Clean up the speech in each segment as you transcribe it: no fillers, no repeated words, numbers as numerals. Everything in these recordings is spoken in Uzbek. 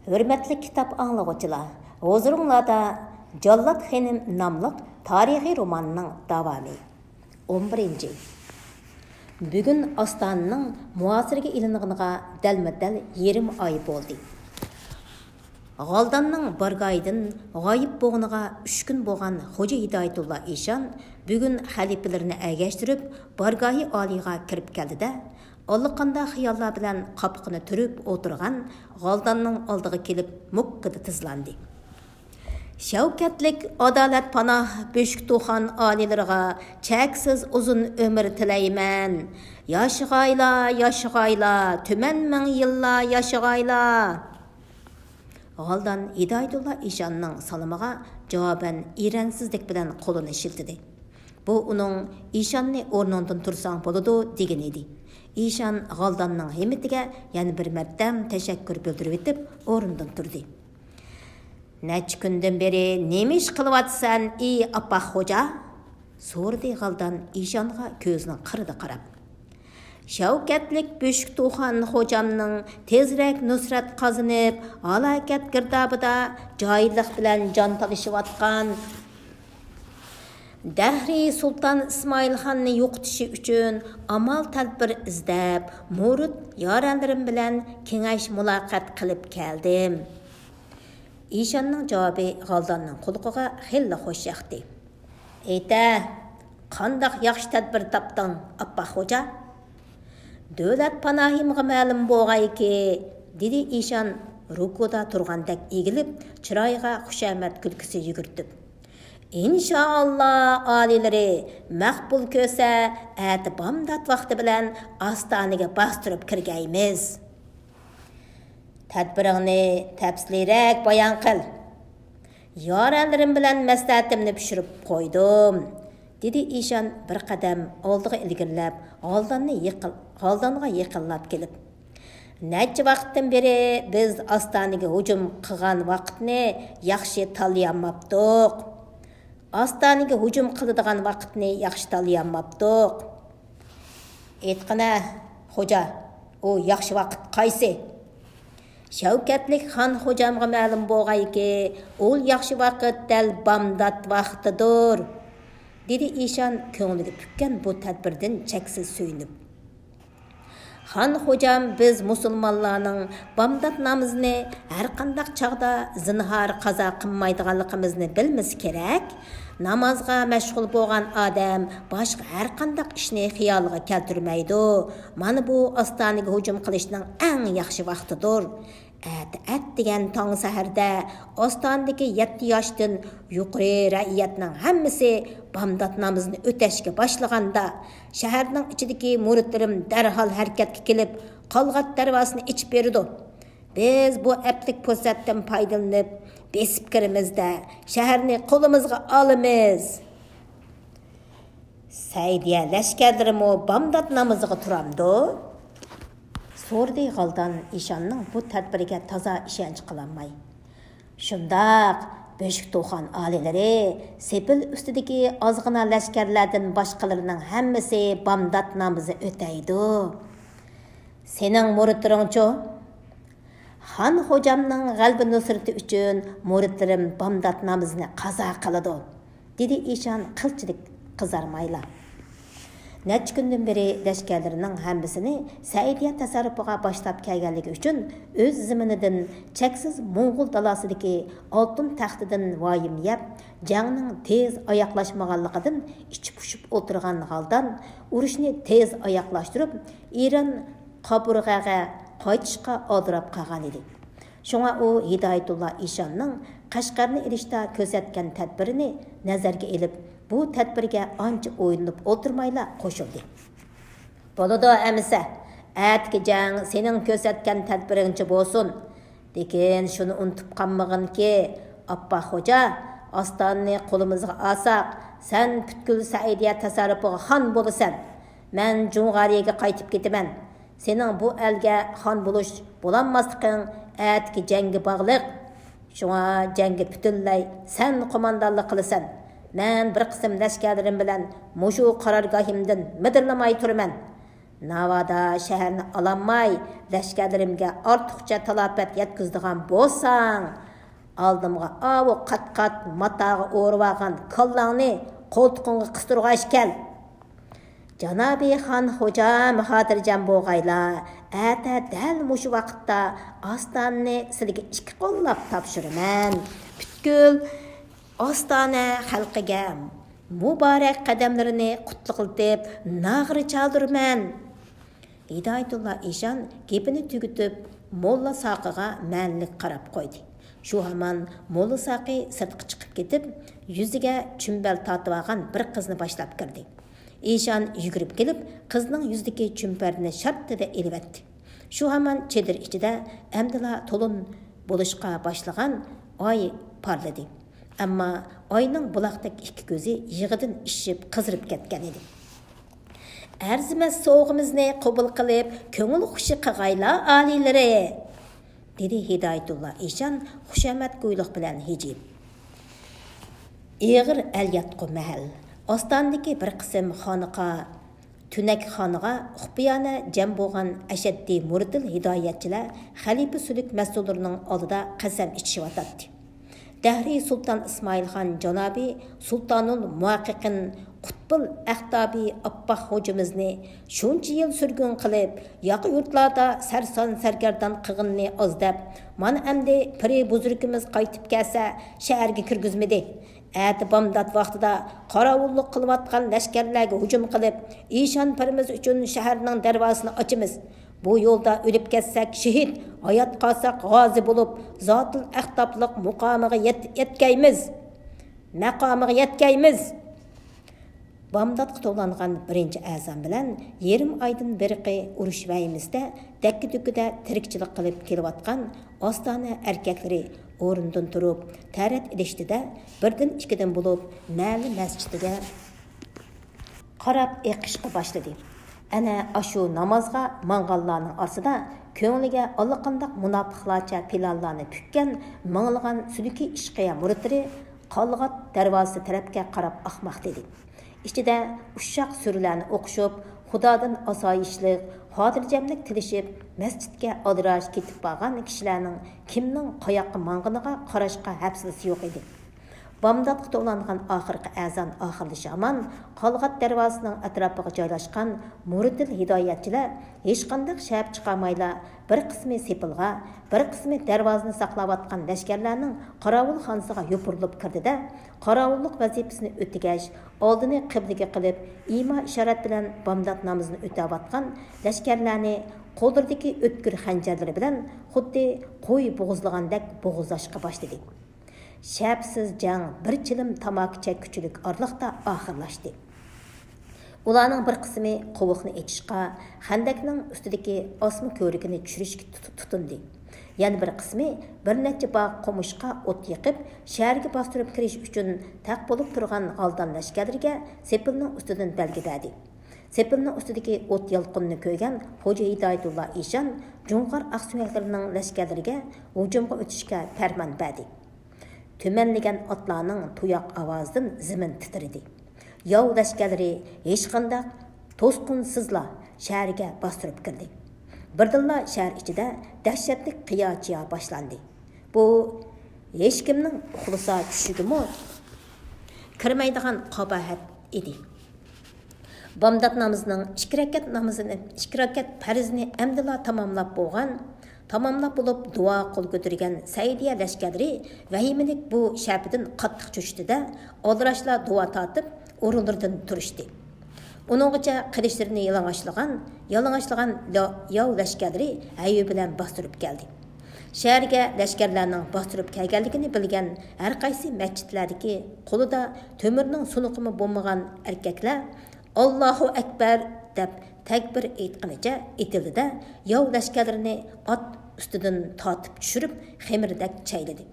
Hürmetli kitap anlıqçılar, huzurunlarda Jallat Xanim namlıq tarihi romanının davamı. 11. Bugün Astana'nın muasirge iliniginiga dəlmədəl 20 ay boldu. Galdanның bargaydın gayib boğunuga 3 gün boğan Hoca Hidayetullah İşan bugün xalifelerini əgəştirib bargayı aliga kirib keldi-də, allaqanda xiyallar bilan qapqını türüb oturgan Galdanның aldığı kelib muqqıdı tizlandı. Şavkatlik adalet panah Büşk Tuxan alileriga çeksiz uzun ömür tileymen. Yaşıgayla, tümen min yılla yaşıgayla. Galdan Hidayetullah İşanның salımıga cevaben irensizlik bilen kolunu şiltidi. Bu onun İşanni ornundan tursan boludu degen edi. İşan Galdanның himmetige yani bir mertem teşekkür bildirip etip orundan turdi. Neç günden beri nemiş kılıvatsan iyi appa hoca? Sordu Galdan İşanға közünün qırdı qarab. Şavkatlik Büşk Tuxan hocamның tezrek nusrat qazınıp, alaket girdabıda cahillik bilen can talışıvatkan Dahri Sultan İsmail Xan'ı yoqtishi üçün amal tadbir izlab, murid yaranlarım bilen kengaş mulaqat qilib keldim. İşanның cavabı Galdanның qulqiga xilli xoş yaxdi. Eyta, qandaq yaxshi tadbir tapdың, appa hoca? Dövlət panahimga ma'lum bo'lg'ay ki, dedi İşan rukuda turgandek egilib, chiroyiga xushamat kulkisi yugurtib. İnşallah alileri maqbul ko'sa, ati bomdod vaqti bilan Astanaga bastırıp kirgaymiz. Tadbiringni tafsilroq bayon qil. Yoranlarim bilan maslahatimni pishirib qo'ydim, dedi İşan bir qadam oldiga ilgirlab, Galdanға yaqinlab kelib. Necha vaqtdan beri biz Astanaga hujum qilgan vaqtni yaxshi tanlayolmabdiq. Astanaga hujum qiladigan vaqtni yaxshi tanlayolmabdiq. Aytqana, xo'ja, o yaxshi vaqt qaysi? Şavkatlik Xan hocamga ma'lum bo'lg'ayki, ol yaxshi vaqt dal bomdod vaqtidir, dedi İşan ko'ngliga pukkan bu tadbirdan cheksiz suyunib. Xan hocam biz musulmonlarning bomdod namozini har qanday chaqda zinhar qazo qilmaydiganligimizni bilmiz kerak. Namazga mashg'ul bo'lgan odam boshqa har qanday ishni xiyoliga keltirmaydi. Mana bu Astanaga hujum qilishning eng yaxshi vaqtidir. At degan tong saharda Astanadagi 7 yoshdan yuqori ra'iyatning hammasi bomdod namozini o'tashga boshlaganda shaharning ichidagi muridlarim darhol harakatga kelib, Qalg'at darvosini ichib berdi. Biz bu aplik fursatdan foydalanib, besib kirimizda shaharni qo'limizga olamiz. Saydiya lashkarlarimi bomdod namoziga turamdi? Sordi Galdan İşanның bu tadbiriga toza ishonch qilolmay. Shundaq, Büşk Tuxan alileri sepil ustidagi ozg'ina lashkarlardan boshqalarining hammasi bomdod namozi o'taydi. Sening muridlaringchi? Xan hocamning g'albi nusrati uchun muridlarim bomdod namozini qazo qiladi, dedi İşan qilchilik qizarmayla. Neç günden beri lashkarlarining hammasini Saidiya tasarrufiga boshlab kelganligi uchun o'z ziminidan cheksiz Mo'ng'ul dalasidagi oltin taxtidan voyim yeb, jangning tez oyoqlashmaganligidan ichi pushib o'tirgan Galdan urushni tez oyoqlashtirib, Eron Qaburg'aga qaytishga oldirab qolgan edi. Shunga u Hidayetullah İşanning Qashqarni ilishda ko'rsatgan tadbirini nazarga elib, bu tadbirga ancha o'yinib o'tirmayla qo'shildi. Bo'ladi amisa, atki jang sening ko'rsatgan tadbiringchi bo'lsin. Lekin shuni unutib qolmag'inki, appa xo'ja, Astanani qo'limizga olsak, sen butkul Saidiya tasarrufiga xon bo'lasan. Men Jung'ariyaga qaytib ketaman. Sening bu elga xon bo'lish bo'lanmasliging atki jangga bog'liq. Shunga jangga butunlay sen qo'mondonlik qilasan. Men bir qism lashkarlarim bilan mushu qarorgohimdan midirlamay turaman. Navada şəhərni alanmay, ləşkərlərimə artıqca talafət yetkizdigan bolsang, aldımğa avu qat-qat matağı o'rvagan kallangni qo'ltiqingga qistirg'ash kel. Janobi xon xo'jam xotirjam bo'g'aylar, ata dal mush vaqtda ostonni sizga ikki qo'llab topshiraman. Butkul ostona xalqiga muborak qadamlarini qutlug'iltib nag'ri chaldirman. Hidoyatullo Eshon gapini tugitib, Molla Soqiga ma'nlik qarab qo'ydi. Shu hamon Molla Soqi sirtqa chiqib ketib, yuziga chumbal tortib olgan bir qizni boshlab kirdi. Eshon yugurib kelib, qizning yuzidagi chumparni sharttida elvatdi. Shu hamon chedir ichida amdila to'lin bo'lishqa boshlagan oy parladi. Ammo oyning buloqdek ikki ko'zi yig'idan ishib qizirib ketgan edi. Arzimas so'g'imizni qabul qilib, ko'ngil xushi qilg'aylar oliylari, dedi Hidoyatullo Eshon xushamat go'yliq bilan hijib. Ig'ir al-yatqu mahal. Ostondagi bir qism xoniqa, tunak xoniga xufiyona jam bo'lgan ashaddiy muridil hidoyatchilar xalifa suluk mas'ullarining oldida qasam ichishyotdi. Dahri Sultan İsmailxon janobi Sultanul Muhaqqiqin Qutbul Ahtabi Abbaq hojimizni shuncha yil surgun qilib, yoqi yurtlarda sarson sargardan qig'inni ozdab, mana endi piri buzurgimiz qaytib kelsa, shaharga kirgizmadi. Әті бамдат вақтыда қарауыллық қылыватқан ләшкерлерге hücum қылып, Ишан піріміз үшін шәһәрнің дәрвасын açımız. Bu yolda ölüp ketsek şehit, hayat қалсақ ғазы болып, zatıl әхтаплық muqamıға yetkeymiz. Bamdatqa to'langan birinchi azam bilan yerim aydın biriqi urushvaymizda dakki-dukkida tirikchilik qilib kelayotgan ostona erkakları o'rindan turib, tarat idishtida birdan ikkidan bo'lib, ma'li masjidiga qarab eqishqa boshladi. Ana ashu namozga mangallarning orasida ko'ngliga allaqandoq munofiqlarcha planlarni tukkan minglagan suluki ishqiya muridlari Qalg'at darvozasi tarafga qarab ahmoq dedi. İçide uşaq sürülerini okuşup, Xudodan asoyishlik, xotirjamlik tilishib, masjidga adirash ketib bo'lgan kishilarning kimning qayoqqa mang'iniga qarashga hafsilasi yo'q edi. Bamdatqa to'langan oxirgi azon oxirlashi hamon Qalg'at darvozasining atrofiga joylashgan muridil hidoyatchilar hech qanday shab chiqarmaylar, bir qismi sepilg'a, bir qismi darvozani saqlayotgan lashkarlarning qorovul xonasiga yopirilib kirdi-da, qorovullik vazifasini o'tagash, oldini qiblaga qilib, ima ishorat bilan bomdod namozini o'tayotgan lashkarlarni qo'ldirdagi o'tkir xanjarlari bilan xuddi qo'y bo'g'izlagandek bo'g'izlashga boshladi. Şəbsiz jang bir chilim tamaki chekkuchilik orliqda oxirlashdi. Ularning bir qismi qovuqni echishqa, xandakning ustidagi osma ko'rigini tushirishga tutindi. Yana bir qismi bir necha bog' qo'mishqa o't yiqib, shaharga bostirib kirish uchun taq bo'lib turgan g'aldan lashkarlarga sepilning ustidan belgi berdi. Sepilning ustidagi o't yalqinni ko'rgan Xo'ja Hidoyatullo Eshon Junqar aqsuyaklarining lashkarlariga hujumga o'tishga farmon berdi. Tümenligen atlarning tuyoq ovozidan zimin titridi. Yov lashkarlari hech qanday to'sqinsizla shaharga bostirib kirdi. Birdilla shahar ichida dahshatli qiyochiya boshlandi. Bu hech kimning uxlasa tushigimi kirmaydigan qabohat edi. Bomdod namozining 2 rakat namozini, 2 rakat farzini amdila tamomlab bo'lgan, tamamlab bo'lib duo qo'l ko'targan Saidiya lashkarlari vahimelik bu shapidan qattiq cho'chdi-da, oldirashlar duo tortib, o'rinlaridan turishdi. Uninggacha qilishlarini yalang'ashlagan yov lashkarlari ayub bilan bostirib keldi. Shaharga lashkarlarning bostirib kelganligini bilgan har qaysi masjidlardagi qo'lida to'mirning sunuqimi bo'lmagan erkaklar Allohu akbar deb takbir aytqanicha etildi-da, yov lashkarlarini ot ustidan tortib tushirib, xemirdak chayladi.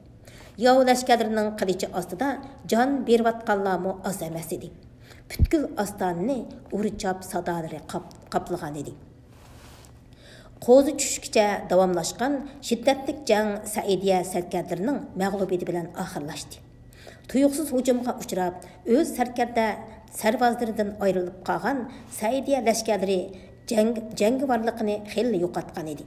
Yov lashkarlarining qilichi ostida jon berayotganlarmi oz emas edi. Butkul ostonni urichab sadolari qaplagan edi. Qo'zi tushishgacha davomlashgan shiddatli jang Saidiya sarkarlarining mag'lubiyati bilan oxirlashdi. Tuyuqsiz hujumga uchrab, o'z sarkarda sarvozlaridan ayrilib qolgan Saidiya lashkarlari jangovarligini xeyli yo'qotgan edi.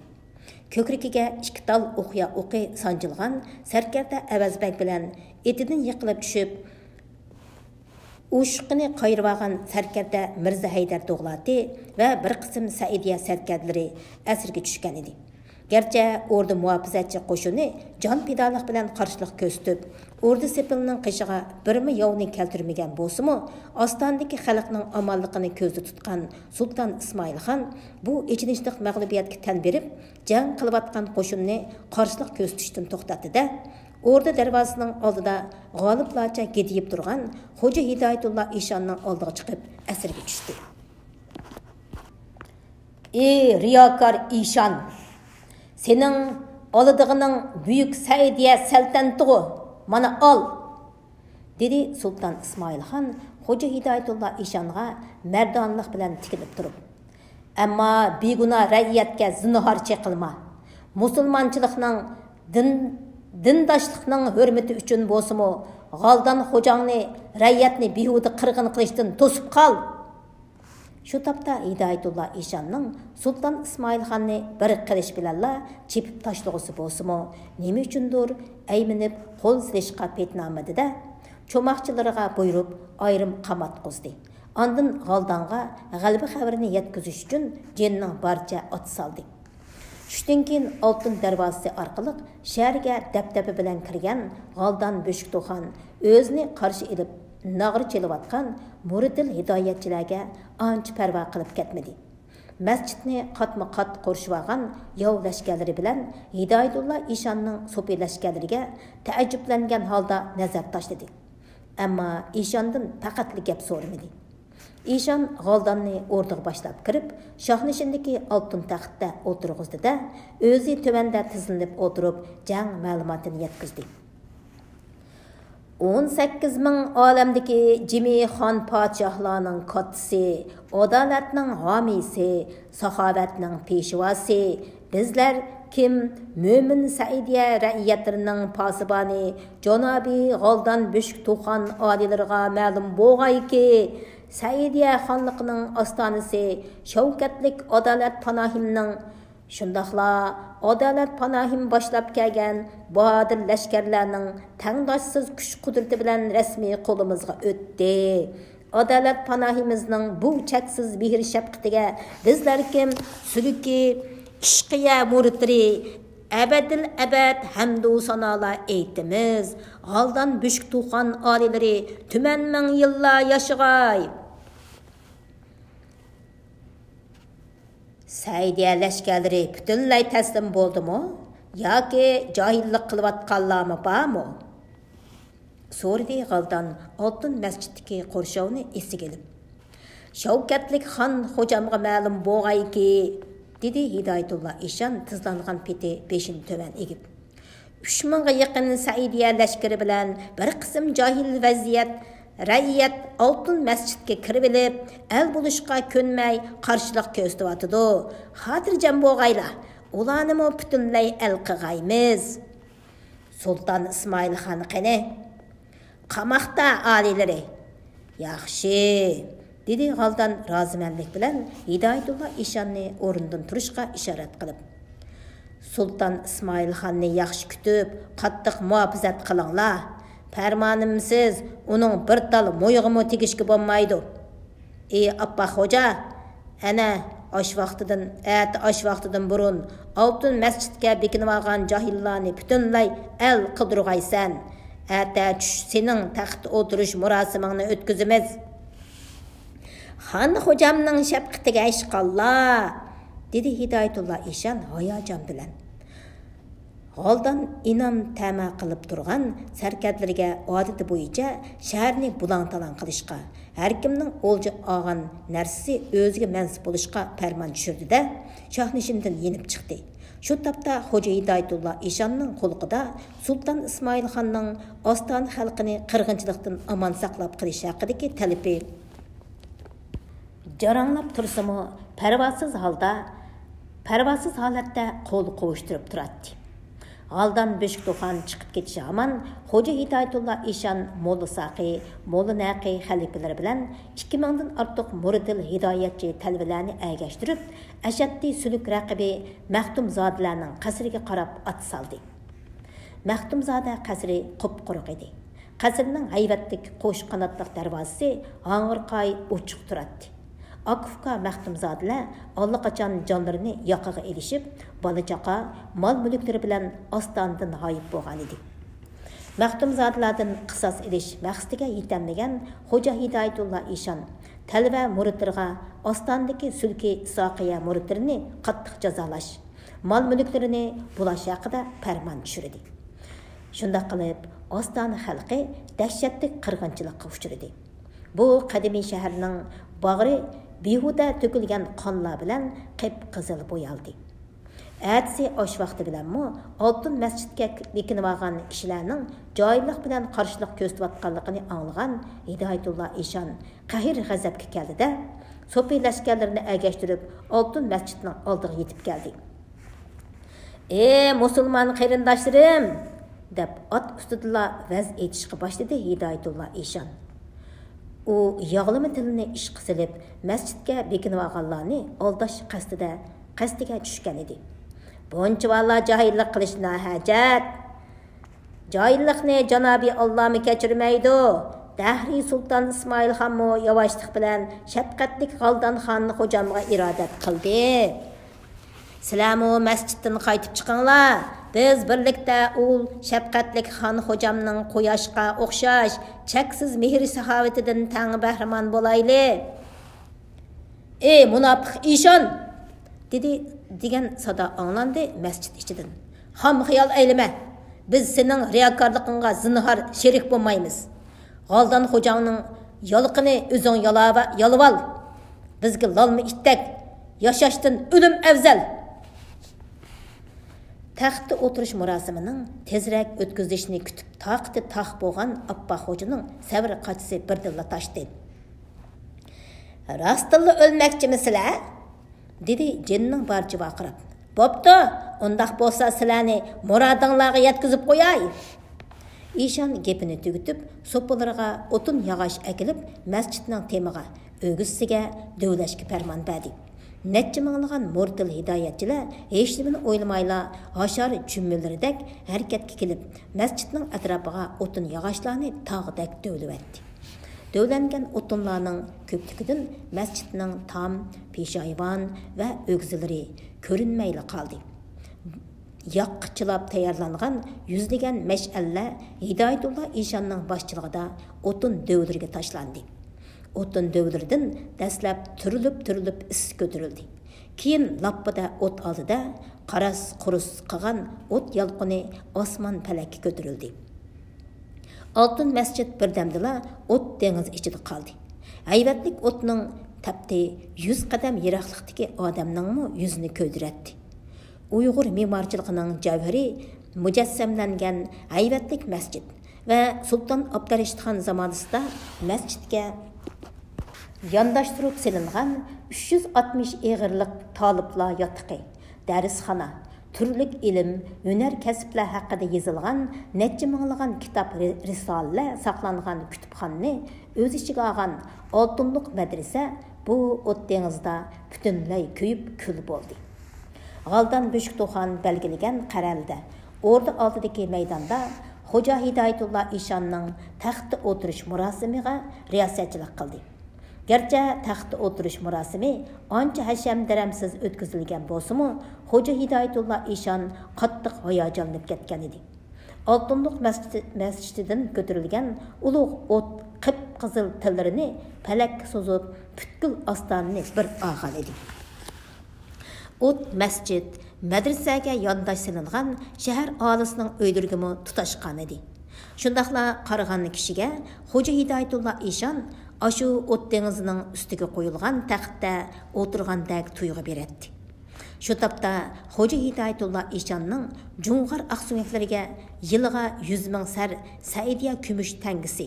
Ko'krikiga 2 dal o'qya o'qi sanjilgan Sarkarda Avazbek bilan etidan yiqilib tushib, Uşqini qayırvağan Sarkarda Mirza Haydar Doğlati və bir qism Saidiya sərkərdləri əsirgə düşkən idi. Gerçi ordu muhafizatçı qoşunu can pidalıq bilan qarşılıq göstərib, ordu sepilinin qışığa birmi yavını keltirmegen bolsumu, Ostandakı xalqның amanlığını көзді tutqan Sultan İsmail Xan bu ichinishliq mag'lubiyatga tan berib, jang qilib qo'shinni qarşılıq göstərishdən to'xtatdi-da, ordu darvozasining oldida g'oliblarcha gediyib turgan Xo'ja Hidoyatulloh Eshonning oldiga chiqib asirga tushdi. Ey riyokor Eshon, sening oldig'ining buyuk Saidiya saltanatiga mana ol, dedi Sultan İsmail Xan Xo'ja Hidoyatulloh Eshonga mardonlik bilan tikilib turib. Ammo begunoh ra'iyatga zinhor qilma. Musulmonchilikning dindaşlıqның hürmeti üçün bolsumu, G'aldan xo'jangni, ra'yatni behuda qirg'in qilishdan to'sib qal. Shu topda Hidoyatulloh Eshonning Sultan İsmail Xonni bir qilish bilanla chepib tashlag'usi bolsumu, nima uchundir ayminib qo'l silishqa petnomadi-da, cho'moqchilariga buyurib ayrim qamat qo'zdi. Ondan G'aldanga g'alaba xabarini yetkazish uchun jenning barcha ot soldi. Shundan keyin Oltin darvozasi orqali shaharga dabdaba bilan kirgan G'aldan Beshikto'xon o'zini qarshi elib nag'ri chelayotgan muridil hidoyatchilarga ancha parvo qilib ketmadi. Masjidni qatma-qat qo'rshib yov lashkarlari bilan Hidoyatulloh Eshonning so'pi lashkarlariga taajjublangan holda nazar tashladi. Ammo Eshondan faqatli gap so'ramadi. Eshon G'aldanni o'rniga boshlab kirib, shohnishindagi oltin taxtda o'tirg'izdi-da, o'zi tuvanda tizilib o'tirib, jang ma'lumotini yetkazdi. 18 ming olamdagi Jimi xon podshohlarning kattasi, adolatning homiysi, saxovatning peshvosi, bizlar kim mo'min Saidiya ra'iyatlarining posiboni, janobi G'aldan Beshikto'xon olilariga ma'lum bo'lg'ayki, Saidiya xonliqining ostonasi Shavkatlik Adolat Panohimning shundaqla Adolat Panohim boshlab kelgan bodir lashkarlarning tangdoshsiz kuch qudrati bilan rasmiy qo'limizga o'tdi. Adolat Panohimizning bu cheksiz mehr shafqatiga bizlar kim suluki ishqiya muridlari abadil abad hamdu sanolar aytimiz. G'aldan Beshikto'xon olilari tuman ming yillar yashag'ay. Saidiya lashkarlari butunlay taslim bo'ldimi yoki johillik qilayotganlarmi bormi? So'radi G'aldan Oltin masjiddagi qo'rshovni esiga olib. Shavkatlik xon xo'jamga ma'lum bo'lg'ayki, dedi Hidoyatulloh Eshon tizlangan peti beshin to'van egib. 3 mingga yaqin Saidiya lashkari bilan bir qism johil vaziyat ra'iyat oltin masjidga kirib olib, el bo'lishga ko'nmay qarshilik ko'rsatyotdi. Xotirjam bo'lg'aylar, ularni mo butunlay el qilg'aymiz. Sultan İsmail Xon qani? Qamoqda olilari. Yaxshi, dedi G'aldan rozimanlik bilan Hidoyatulloh Eshonni o'rnidan turishga ishorat qilib. Sultan İsmail Xonni yaxshi kutib, qattiq muhofazat qilinglar. Farmonimsiz uning bir tal mo'yig'imi tegishga bo'lmaydi. Ey appa xo'ja, ana osh vaqtidan burun oltin masjidga bekinib olgan johillarni butunlay el qidirg'aysan. Ata tush sening taxtda o'tirish murosimingni o'tkazamiz. Xon xo'jamning shafqatiga ishqallah, dedi Hidoyatulloh Eshon hayajon bilan. G'aldan inom ta'ma qilib turgan sarkardlarga odati bo'yicha shaharni bulang-talang qilishga, har kimning o'lja olgan narsasi o'ziga mansub bo'lishga farmon tushirdi-da, shohnishimdan yenib chiqdi. Shu topda Xo'ja Hidoyatulloh Eshonning qo'lqida Sultan İsmail Xonning Oston xalqini qirg'inchilikdan omon saqlab qilish haqidagi talabi jaranglab tursimi, parvosiz holatda qo'l qovushtirib turadi. Aldan Beshikto'xan chiqib ketishi aman Xo'ja Hidoyatullo Eshon Molla Saqi, Molla Naqi xalifalar bilan 2000 dan ortiq muridil hidoyatchi talvalarni ergashtirib, ashaddiy suluk raqibi Maxtumzodalarning qasriga qarab at saldi. Maxtumzoda qasri qop-quruq edi. Qasrning hayvatlik qo'sh qanotliq darvozasi hang'irqay ochiq turadi. Akufka Maxtumzodalar allaqachon jonlarini yoqaga elishib, bola-chaqa, mol-mulklari bilan ostandan g'oyib bo'lgan edi. Maxtumzodalardan qisos elish maqsadiga yetolmagan Xo'ja Hidoyatullo Eshon talva muridlarga ostandagi sulki Soqiya muridlarini qattiq jazolash, mol-mulklarini bulash haqida farmon tushirdi. Shunda qilib, ostona xalqi dahshatli qirg'inchilikqa uchradi. Bu qadimiy shaharning bag'ri behuda to'kilgan qonlar bilan qip-qizil bo'yaldi. Әтсі ош vaqti bilanmi Oltin masjidga bekinib olgan kishilarning joyliq bilan qarshilik ko'rsatayotganligini anglagan Hidoyatullo Eshon qahir g'azabga keldi-da, so'pi lashkarlarini ergashtirib Oltin masjidning oldiga yetib keldi. Musulmon qarindoshlarim, deb ot ustida vaz etishga boshladi Hidoyatullo Eshon. U yog'lama tilini ishqa silib, masjidga bekinib olganlarni aldash qasdiga tushgan edi. Buncha valla jahillik qilishna hajat. Jahillikni Janobi Allohmi kechirmaydi. Dahri Sultan Ismoil xonmi yavaşlık bilan shafqatlik G'aldan xonni xo'jamga irodat qildi. Sizlarmi masjiddan qaytib chiqinglar. Biz birlikda ul shafqatlik xon xo'jamning quyoshga o'xshash cheksiz mehr saxovatidan tang bahramon bo'layli. Munofiq Eshon, dedi degan sada anglandi masjid ichidan. Ham xiyol aylama. Biz sening riyokorligingga zinhor sherik bo'lmaymiz. G'aldan xo'jangning yolqini o'zing yolib ol. Bizga lolmi ittak, yashashdan o'lim afzal. Taxtda o'tirish murosimining tezroq o'tkazilishini kutib taqti taq bo'lgan Abba xo'janing sabr qachisi birdilla tashdi. Rastilla o'lmoqchimisizlar? Dedi jinning barcha vaqirab. Bo'pti, undaq bo'lsa sizlarni murodinglarga yetkazib qo'yay. Eshon gapini tugitib, so'pilariga o'tin yog'och akilib, masjidning temiga, o'g'isiga dövlashga farmon berdi. Necha minglagan muridil hidoyatchilar hech nimani o'ylamayla hashar jumlaridek harakatga kelib, masjidning atrofiga o'tin yog'ochlarni tog'dak dövlətdi. Dövləngan o'tinlarning ko'pligidan masjidning tom, peshayvon va o'g'zilari ko'rinmayli qoldi. Yoqqıchilab tayyorlangan yuzlagan mash'allar Hidoyatullo Eshonning boshchiligida o'tin dövlariga tashlandi. O'tin dövlaridan dastlab turilib is ko'tarildi. Keyin lappada o't oldida qaras qurus qilgan o't yalqini osmon palakka ko'tarildi. Oltin masjid birdamdila o't dengiz ichida qoldi. Hayvatlik o'tning tapti 100 qadam yiroqlikdagi odamningmi yuzini ko'diratdi. Uyg'ur me'morchiligining javhari mujassamlangan hayvatlik masjid va Sultan Abdurashidxon zamonasida masjidga yondashtirib silingan 360 eg'irlik taliblar yotiqi, darsxona, turlik ilm, hunar kasblar haqida yozilgan necha minglagan kitob risolalar saqlangan kutubxonni o'z ichiga olgan oltinliq madrasa bu o't dengizda butunlay kuyib kul bo'ldi. G'aldan Beshikto'xan belgilagan qaralda o'rda oldidagi maydonda Xo'ja Hidoyatullo Eshonning taxtda o'tirish murosimiga riyosatchilik qildi. Gerçi taxtda o'tirish murosimi ancha hasham daramsiz o'tkazilgan bo'lsa-mu, Xo'ja Hidoyatullo Eshon qattiq hayajonlanib ketgan edi. Oltinliq masjididan ko'tarilgan ulug' o't qip-qizil tillarini palakka so'zib, butkul ostonani bir og'al edi. O't masjid, madrasaga yondash silingan shahar olisining o'ylariga tutashgan edi. Shundaqla qaragan kishiga Xo'ja Hidoyatullo Eshon Aşı o't dengizining ustiga qo'yilgan taxtda o'tirgandek tuyg'u beradi. Shu topda Xo'ja Hidoyatullo Eshonning Jung'ar aqsuyaklariga yiliga 100 ming sar Saidiya kumush tangisi,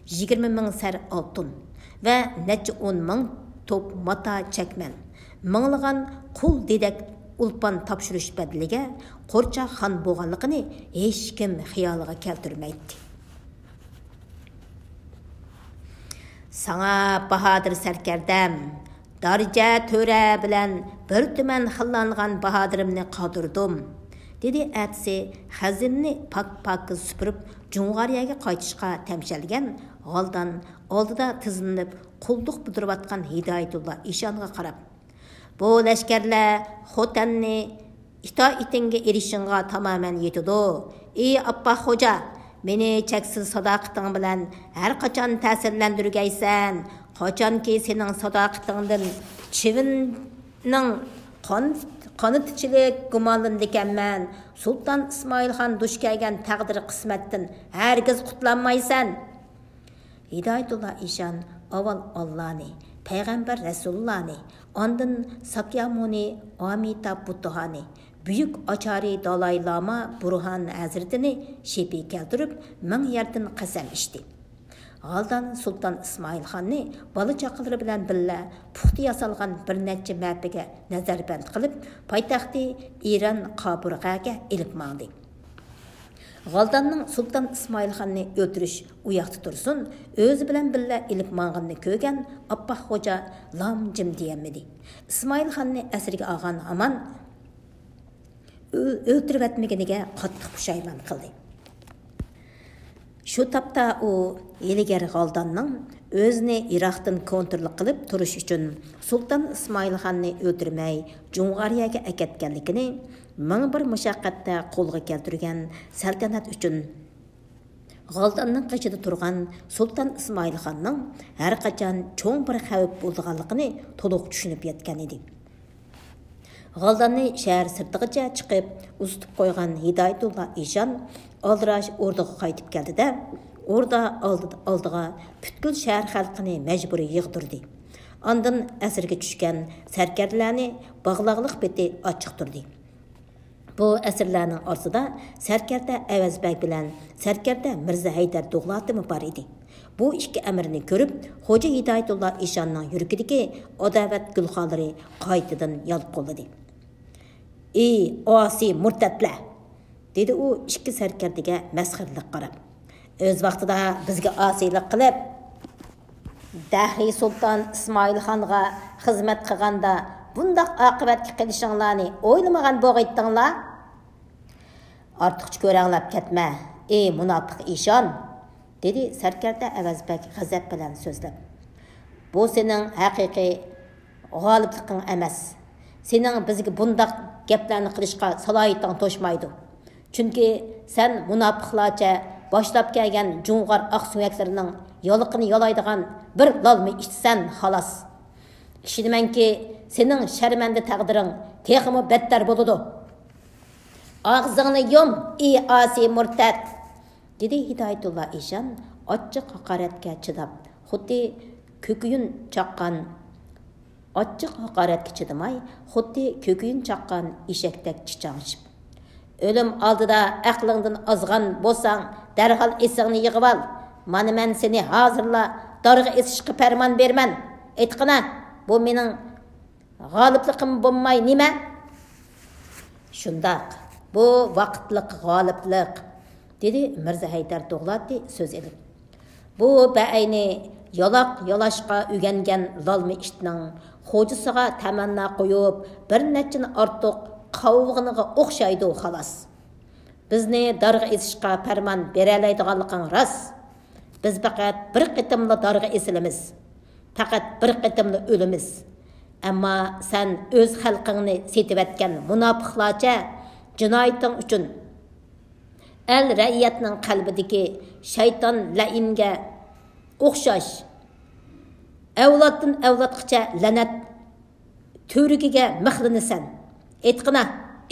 20 ming sar oltin va necha 10 ming top mata chakman, minglagan qul dedak ulpan topshirish badiliga Qo'rchoq xon bo'lganligini hech kim xiyoliga keltirmaydi. Sana Bahadır Sərkərdəm, darca töre bilen bir tümen xillanğan Bahadırımni qadırdım. Dedi ətsi xəzinni pak süpürüp Cunğariyaga qaytışqa təmşəlgən G'aldan oldıda tizilib qulduq budurvatqan Hidayetullah İşanğa qarab. Bu lashkarlar Xotanni itoatingga erishishingga tamamen yetidi. Ey Abbaq xo'ja, meni cheksiz sadoqating bilan har qachon ta'sirlantirgaysan. Qachonki sening sadoqatingdan chivinning qonitichilik gumonlandikanman. Sultan İsmailxon dush kelgan taqdir qismatdan hargiz qutlanmaysan. Hidayetullah İşan avval Allahni, Peygamber Resulullahni, ondan Sakyamuni, Amitabh Buddhani, Büyük Acari Dalai Lama Burhan Hazretini şepi keltirib, ming yerdan qasam ichdi. G'aldan Sultan İsmailxonni bola chaqalari bilan birga puxta yasalgan bir necha mapiga nazarband qilib, poytaxti Iran Qoburg'aga ilib mangdi. G'aldanning Sultan İsmailxonni o'tirish u yoqda tursin, o'zi bilan birga ilib mang'anni ko'rgan Abbaq xo'ja lam jim deyamidi. İsmailxonni asirga olgan aman o'tirib atmaganiga qattiq pushaymon qildi. Şu tapda o ilgari G'aldanning o'zini Iroqdan kontrol qilib turish uchun Sultan İsmailxonni o'tirmay Jung'ariyaga akatganligini ming bir mushaqqatda qo'lga keltirgan saltanat uchun G'aldanning qishida turgan Sultan İsmailxonning har qachon cho'ng bir xavf bo'lganligini to'liq tushunib yetgan edi. G'aldanni shahar sirtigacha chiqib uzitib qo'ygan Hidayetullah İşan aldirash o'rdaga qaytib keldi-da, o'rda oldiga butkul shahar xalqini majburiy yig'dirdi. Ondan asirga tushgan sarkarlarni bog'laqliq beti ochiq turdi. Bu asirlarning orasida sarkarda Avazbek bilan sarkarda Mirza Haydar Dug'latimi bor edi. Bu ikki amirni ko'rib, Xo'ja Hidayetullah İşanning yuragidagi adovat gulxonlari qaytadan yolib qo'lladi. Ey osi murtatlar, dedi u ikki sarkardiga masxirlik qarab. O'z vaqtida bizga osiylik qilib, Dahriy Sultan İsmailxonga xizmat qilganda bundaq oqibatga qilishinglarni o'ylamagan bo'g'aytdinglar. Ortiqcha ko'ranglab ketma, ey munofiq İşan, dedi sarkarda Avazbek g'azab bilan so'zlab. Bu sening haqiqiy g'olibliqing emas. Sening bizga bundaq gaplarni qilishga salohiyating to'shmaydi. Chunki sen munofiqlarcha boshlab kelgan Jung'ar oq suyaklarining yo'liqini yolaydigan bir lolmi ichsan xolos. Ishonmanki, sening sharmanda taqdiring texmi battar bo'ladi. Og'zingni yum, ey asi murtad, dedi Hidayetullah İşan ochiq haqoratga chidab, xuddi ko'kuyun chaqqan eshakdek chichangishib. Ölüm aldıda aqlingdan azgan bolsang, darhol esingni yig'ib ol. Mana men seni hozirla darg'a esishga farmon berman. Aytqina, bu mening g'olibliqim bo'lmay nima? Shundaq, bu vaqtliq g'oliblik, dedi Mirza Haydar Dug'lati so'z edib. Bu ba'ayni yolashqa o'rgangan lolmi ishning xo'jasiga tamanna qo'yib, bir nechini ortiq qavg'iniga o'xshaydi xolos. Bizni darg'a esishga farmon beralaydiganliging rost. Biz faqat bir qitimli darg'a esilamiz. Faqat bir qitimli o'limiz. Ammo sen o'z xalqingni setibatgan munofiqlarcha jinoyating uchun el ra'iyatning qalbidagi shayton la'inga o'xshash avloddan avlodgacha la'nat to'rigiga mixlanasan. Aytqina,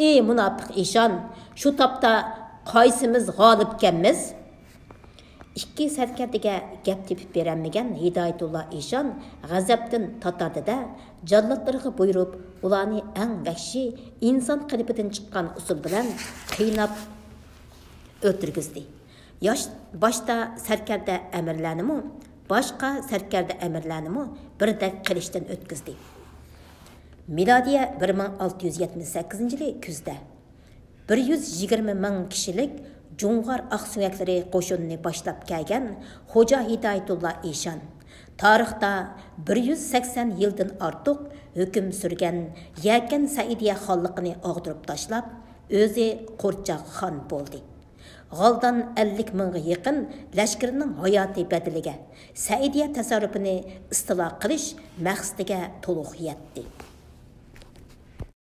ey munofiq İşan, shu topda qaysimiz g'olibkanmiz? Ikki sarkardiga gap tepib beramagan Hidayetullah İşan g'azabdan tatardi-da, jallodlarga buyurib, ularni eng vahshiy inson qalbidan chiqqan usul bilan qiynab o'tirgizdi. Boshda sarkarda boshqa sarkarda amirlarni birdek qilishdan o'tkazdi. Miladiya 1678 yılı küzde 120 ming kishilik Jo'ng'ar aqsuyaklari qo'shinni boshlab kelgan Xo'ja Hidoyatullo Eshon tarixda 180 yildan ortiq hukm surgan Yakan Saidiya xonligini og'dirib tashlab, o'zi qo'rchoq xon bo'ldi. G'aldan 50 mingga yaqin lashkarining hayoti badiliga Saidiya tasarrufini istilo qilish maqsadiga to'liq yetdi.